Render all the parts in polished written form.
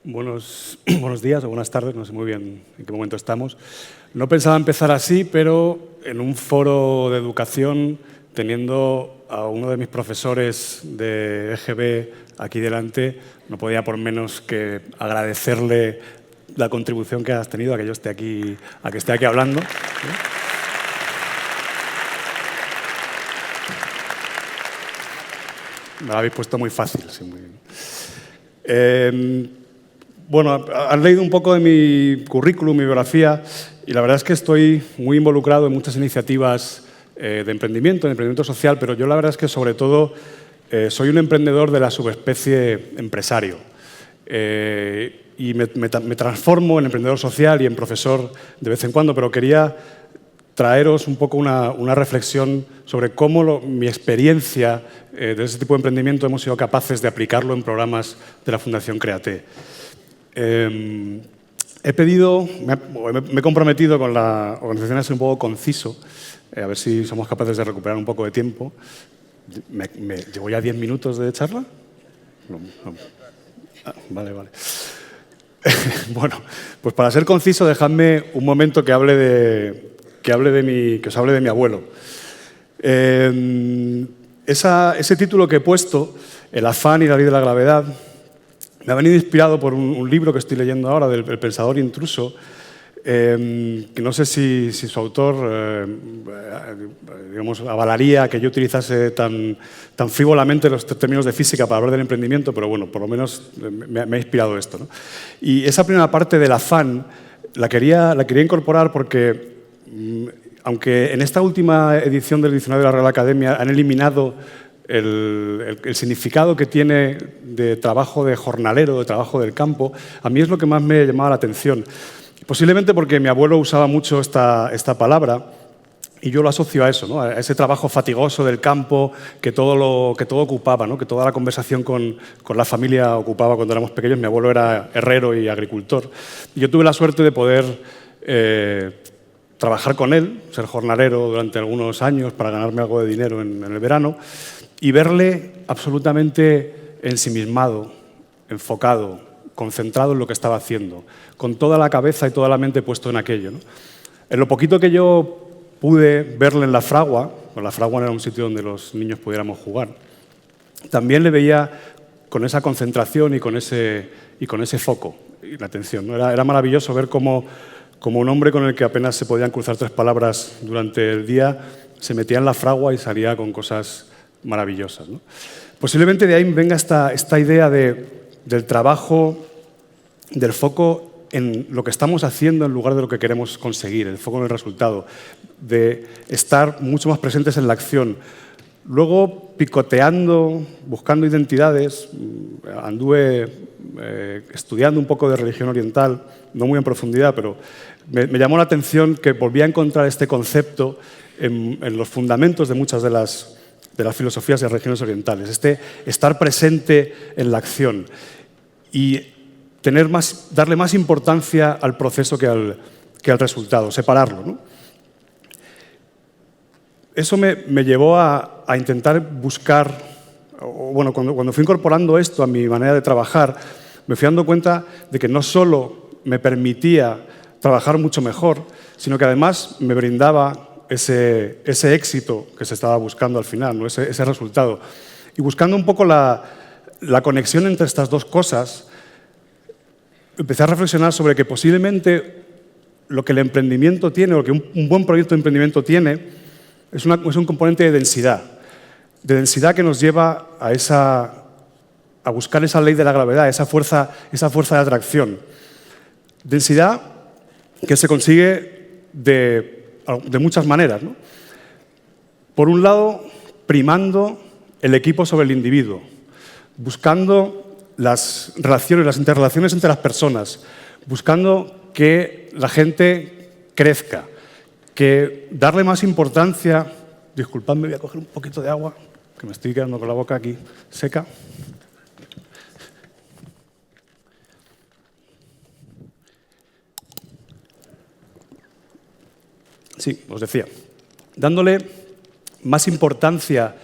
Buenos días o buenas tardes, no sé muy bien en qué momento estamos. No pensaba empezar así, pero en un foro de educación, teniendo a uno de mis profesores de EGB aquí delante, no podía por menos que agradecerle la contribución que has tenido a que yo esté aquí, a que esté aquí hablando. Me lo habéis puesto muy fácil. Sí, muy bien. Bueno, han leído un poco de mi currículum, mi biografía, y la verdad es que estoy muy involucrado en muchas iniciativas de emprendimiento social, pero yo la verdad es que sobre todo soy un emprendedor de la subespecie empresario. Y me transformo en emprendedor social y en profesor de vez en cuando, pero quería traeros un poco una reflexión sobre cómo mi experiencia de ese tipo de emprendimiento hemos sido capaces de aplicarlo en programas de la Fundación Create. Me he comprometido con la organización a ser un poco conciso, a ver si somos capaces de recuperar un poco de tiempo. ¿Llevo ya 10 minutos de charla? No. Ah, vale. Bueno, pues para ser conciso, dejadme un momento que os hable de mi abuelo. Ese título que he puesto, El afán y la ley de la gravedad, me ha venido inspirado por un libro que estoy leyendo ahora, del pensador intruso, que no sé si su autor digamos, avalaría que yo utilizase tan frívolamente los términos de física para hablar del emprendimiento, pero bueno, por lo menos me ha inspirado esto, ¿no? Y esa primera parte del afán la quería incorporar porque, aunque en esta última edición del Diccionario de la Real Academia han eliminado el significado que tiene de trabajo de jornalero, de trabajo del campo, a mí es lo que más me llamaba la atención. Posiblemente porque mi abuelo usaba mucho esta palabra y yo lo asocio a eso, ¿no? A ese trabajo fatigoso del campo que todo ocupaba, ¿no? Que toda la conversación con la familia ocupaba cuando éramos pequeños. Mi abuelo era herrero y agricultor. Y yo tuve la suerte de poder trabajar con él, ser jornalero durante algunos años para ganarme algo de dinero en el verano y verle absolutamente ensimismado, enfocado, concentrado en lo que estaba haciendo, con toda la cabeza y toda la mente puesto en aquello, ¿no? En lo poquito que yo pude verle en la fragua, pues la fragua era un sitio donde los niños pudiéramos jugar, también le veía con esa concentración y con ese foco y la atención, ¿no? Era maravilloso ver cómo un hombre con el que apenas se podían cruzar 3 palabras durante el día se metía en la fragua y salía con cosas maravillosas, ¿no? Posiblemente de ahí venga esta idea del trabajo, del foco en lo que estamos haciendo en lugar de lo que queremos conseguir, el foco en el resultado, de estar mucho más presentes en la acción. Luego, picoteando, buscando identidades, anduve estudiando un poco de religión oriental, no muy en profundidad, pero me llamó la atención que volví a encontrar este concepto en los fundamentos de muchas de las filosofías de las religiones orientales, estar presente en la acción y darle más importancia al proceso que al resultado, separarlo, ¿no? Eso me llevó a intentar buscar, bueno, cuando fui incorporando esto a mi manera de trabajar, me fui dando cuenta de que no solo me permitía trabajar mucho mejor, sino que además me brindaba ese éxito que se estaba buscando al final, ¿no? ese resultado. Y buscando un poco la conexión entre estas dos cosas, empecé a reflexionar sobre que posiblemente lo que el emprendimiento tiene, o lo que un buen proyecto de emprendimiento tiene, es un componente de densidad que nos lleva a buscar esa ley de la gravedad, esa fuerza de atracción. Densidad que se consigue de muchas maneras, ¿no? Por un lado, primando el equipo sobre el individuo, buscando las interrelaciones entre las personas, buscando que la gente crezca, que darle más importancia. Disculpadme, voy a coger un poquito de agua, que me estoy quedando con la boca aquí seca. Sí, os decía, dándole más importancia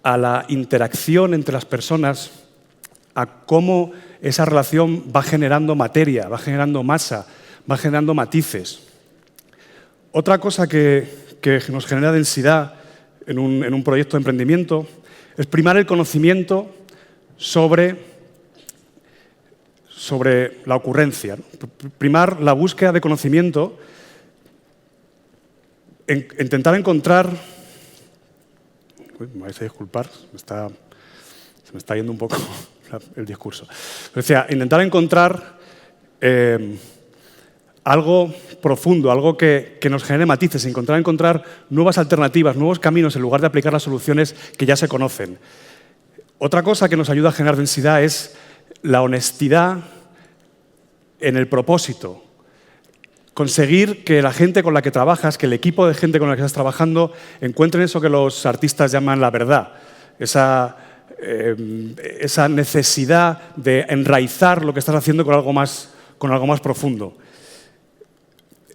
a la interacción entre las personas, a cómo esa relación va generando materia, va generando masa, va generando matices. Otra cosa que nos genera densidad en un proyecto de emprendimiento es primar el conocimiento sobre la ocurrencia, ¿no? Primar la búsqueda de conocimiento, intentar encontrar... Uy, me vais a disculpar, se me está yendo un poco el discurso. O sea, intentar encontrar algo profundo, algo que nos genere matices, encontrar nuevas alternativas, nuevos caminos, en lugar de aplicar las soluciones que ya se conocen. Otra cosa que nos ayuda a generar densidad es la honestidad en el propósito. Conseguir que la gente con la que trabajas, que el equipo de gente con la que estás trabajando, encuentren eso que los artistas llaman la verdad. Esa necesidad de enraizar lo que estás haciendo con algo más profundo.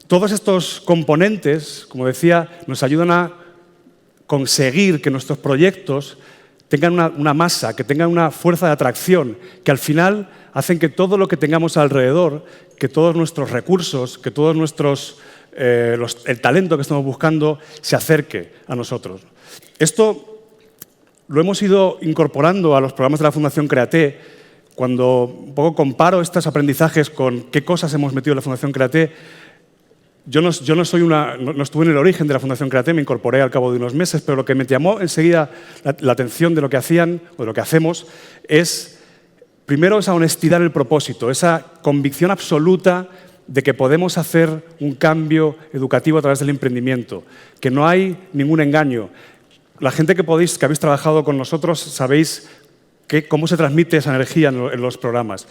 Todos estos componentes, como decía, nos ayudan a conseguir que nuestros proyectos tengan una masa, que tengan una fuerza de atracción, que al final hacen que todo lo que tengamos alrededor, que todos nuestros recursos, que todos el talento que estamos buscando se acerque a nosotros. Esto lo hemos ido incorporando a los programas de la Fundación Create. Cuando un poco comparo estos aprendizajes con qué cosas hemos metido en la Fundación Create, yo no estuve en el origen de la Fundación Create, me incorporé al cabo de unos meses, pero lo que me llamó enseguida la atención de lo que hacían o de lo que hacemos es, primero, esa honestidad en el propósito, esa convicción absoluta de que podemos hacer un cambio educativo a través del emprendimiento, que no hay ningún engaño. La gente que habéis trabajado con nosotros sabéis cómo se transmite esa energía en los programas.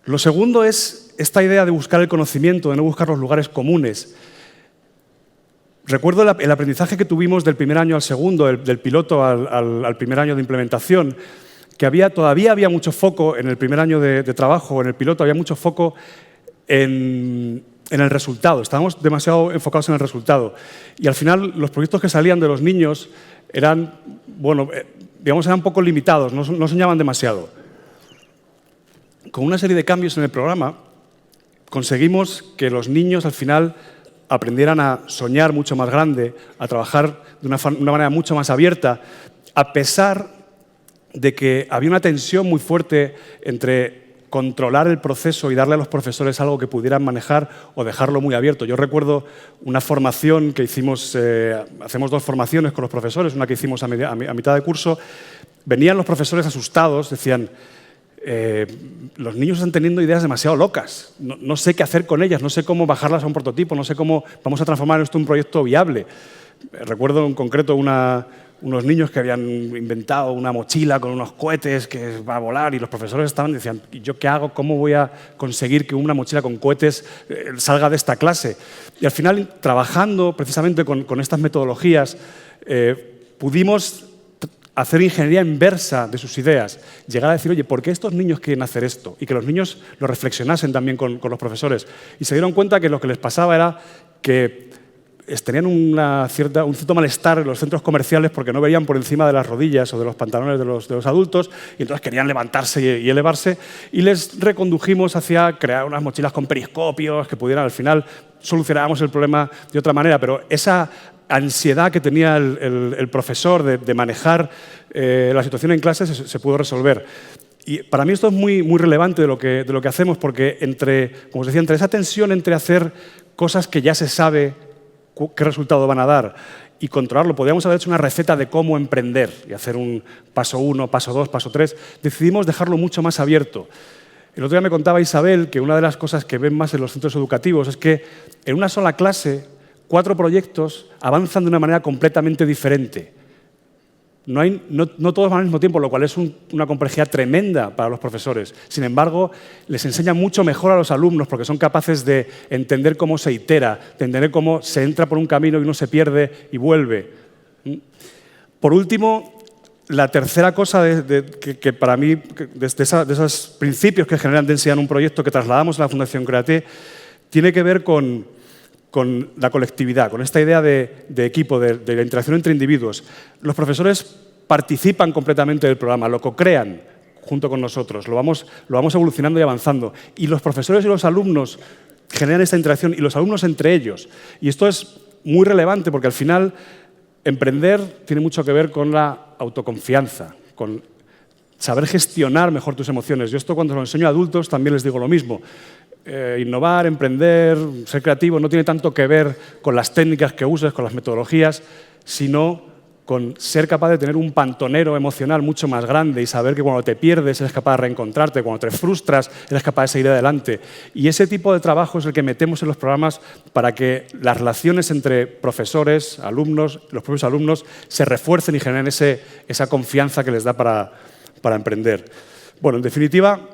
Lo segundo es esta idea de buscar el conocimiento, de no buscar los lugares comunes. Recuerdo el aprendizaje que tuvimos del primer año al segundo, del piloto al primer año de implementación, que todavía había mucho foco en el primer año de trabajo, en el piloto, había mucho foco en el resultado. Estábamos demasiado enfocados en el resultado. Y al final los proyectos que salían de los niños eran un poco limitados, no soñaban demasiado. Con una serie de cambios en el programa, conseguimos que los niños al final aprendieran a soñar mucho más grande, a trabajar de una manera mucho más abierta, a pesar de que había una tensión muy fuerte entre controlar el proceso y darle a los profesores algo que pudieran manejar o dejarlo muy abierto. Yo recuerdo una formación que hicimos, hacemos 2 formaciones con los profesores, una que hicimos a mitad de curso. Venían los profesores asustados, decían, los niños están teniendo ideas demasiado locas, no sé qué hacer con ellas, no sé cómo bajarlas a un prototipo, no sé cómo vamos a transformar esto en un proyecto viable. Recuerdo en concreto unos niños que habían inventado una mochila con unos cohetes que va a volar y los profesores decían, ¿yo qué hago? ¿Cómo voy a conseguir que una mochila con cohetes salga de esta clase? Y al final, trabajando precisamente con estas metodologías, pudimos hacer ingeniería inversa de sus ideas, llegar a decir, oye, ¿por qué estos niños quieren hacer esto? Y que los niños lo reflexionasen también con los profesores. Y se dieron cuenta que lo que les pasaba era que tenían un cierto malestar en los centros comerciales porque no veían por encima de las rodillas o de los pantalones de los adultos y entonces querían levantarse y elevarse y les recondujimos hacia crear unas mochilas con periscopios que pudieran al final solucionábamos el problema de otra manera, pero esa ansiedad que tenía el profesor de manejar la situación en clase se pudo resolver. Y para mí esto es muy, muy relevante de lo que hacemos porque como os decía, entre esa tensión entre hacer cosas que ya se sabe qué resultado van a dar y controlarlo, podríamos haber hecho una receta de cómo emprender y hacer un paso 1, paso 2, paso 3. Decidimos dejarlo mucho más abierto. El otro día me contaba Isabel que una de las cosas que ven más en los centros educativos es que en una sola clase 4 proyectos avanzan de una manera completamente diferente. No todos van al mismo tiempo, lo cual es una complejidad tremenda para los profesores. Sin embargo, les enseña mucho mejor a los alumnos porque son capaces de entender cómo se itera, de entender cómo se entra por un camino y uno se pierde y vuelve. Por último, la tercera cosa que para mí, de esos principios que generan densidad en un proyecto que trasladamos a la Fundación Create, tiene que ver con la colectividad, con esta idea de equipo, de la interacción entre individuos. Los profesores participan completamente del programa, lo co-crean. junto con nosotros, lo vamos evolucionando y avanzando. Y los profesores y los alumnos generan esta interacción y los alumnos entre ellos. Y esto es muy relevante porque al final emprender tiene mucho que ver con la autoconfianza, con saber gestionar mejor tus emociones. Yo esto cuando lo enseño a adultos también les digo lo mismo. Innovar, emprender, ser creativo no tiene tanto que ver con las técnicas que uses, con las metodologías, sino con ser capaz de tener un pantonero emocional mucho más grande y saber que cuando te pierdes eres capaz de reencontrarte, cuando te frustras eres capaz de seguir adelante. Y ese tipo de trabajo es el que metemos en los programas para que las relaciones entre profesores, alumnos, los propios alumnos, se refuercen y generen esa confianza que les da para emprender. Bueno, en definitiva,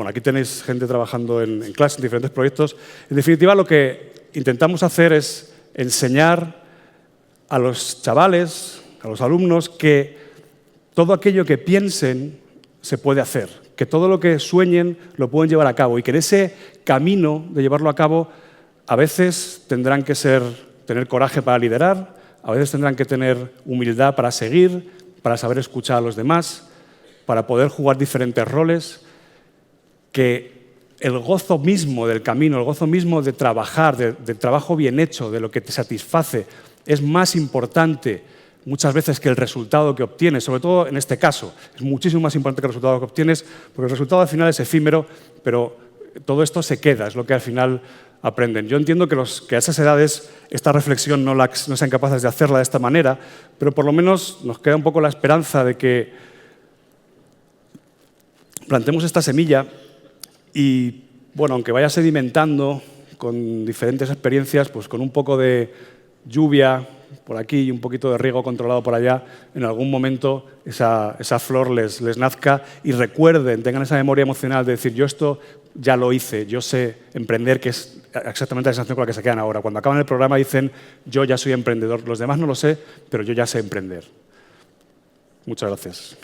aquí tenéis gente trabajando en clase, en diferentes proyectos. En definitiva, lo que intentamos hacer es enseñar a los chavales, a los alumnos, que todo aquello que piensen se puede hacer, que todo lo que sueñen lo pueden llevar a cabo y que en ese camino de llevarlo a cabo a veces tendrán que tener coraje para liderar, a veces tendrán que tener humildad para seguir, para saber escuchar a los demás, para poder jugar diferentes roles, que el gozo mismo del camino, el gozo mismo de trabajar, del trabajo bien hecho, de lo que te satisface, es más importante muchas veces que el resultado que obtienes, sobre todo en este caso. Es muchísimo más importante que el resultado que obtienes, porque el resultado al final es efímero, pero todo esto se queda, es lo que al final aprenden. Yo entiendo que a esas edades esta reflexión no sean capaces de hacerla de esta manera, pero por lo menos nos queda un poco la esperanza de que plantemos esta semilla y, bueno, aunque vaya sedimentando con diferentes experiencias, pues con un poco de lluvia por aquí y un poquito de riego controlado por allá, en algún momento esa flor les nazca y recuerden, tengan esa memoria emocional de decir, yo esto ya lo hice, yo sé emprender, que es exactamente la sensación con la que se quedan ahora. Cuando acaban el programa dicen, yo ya soy emprendedor. Los demás no lo sé, pero yo ya sé emprender. Muchas gracias.